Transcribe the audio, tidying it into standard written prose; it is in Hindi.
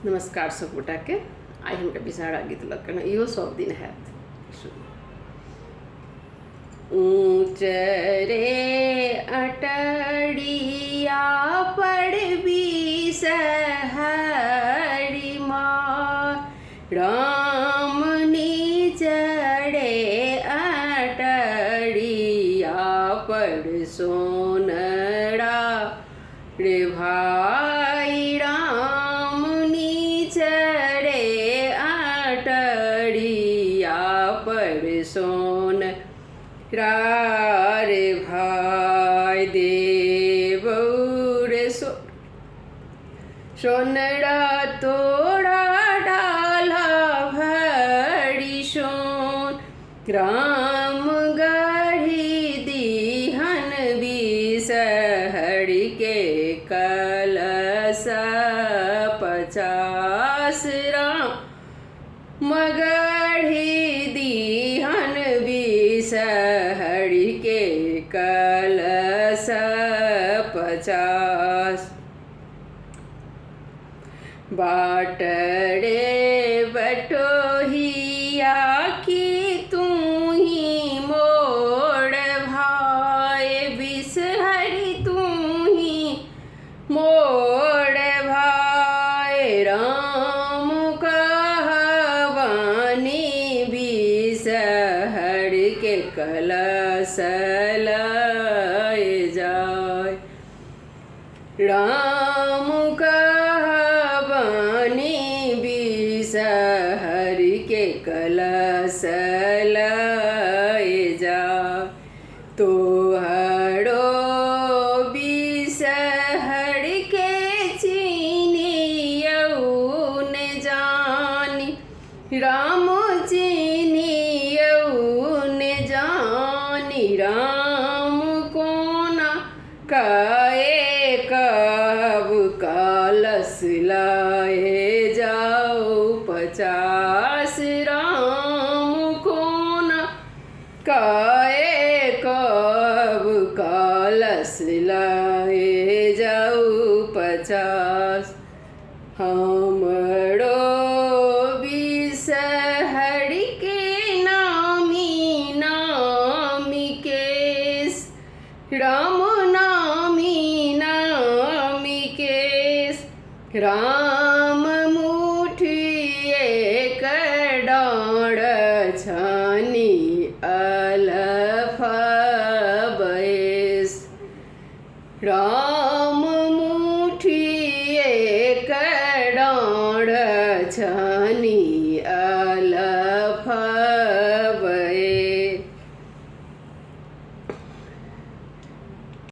नमस्कार सब गोटा के। आई हम विषहारा गीत लग इहो सब दिन है। ऊँच रे अटड़िया पर बिसहरी माँ राम निचड़े अटड़िया पर सोनरा रे भाई राम निचड़े अटड़िया पर सोन रे भाई देवौर सोनरा तोड़ा डाला भरी सोन राम गढ़ी दीहन बिसहर के कलश 50 राम मगढ़ी दीहन बिसहर के कलश 50 बाटड़े बटोहिया की तू ही मोड़ भाई बिसहरी तू ही मोड़ भाई राम कहवानी बिसहर के कलश लय जाय राम कहवानी बिसहर के कलश लय जाय तोहरो बिसहर के चिनियौन जानी राम चिनियौन जानी राम कोना काए कब कलश लाए जाओ 50 राम कोना काए कब कलश लाए जाओ 50 हमरो बिसहर के नामी नामी केस राम नामी नामी केस राम मुठिए कडाड़ छानी अलफ बैस राम मुठिए कडाड़ छानी अलफ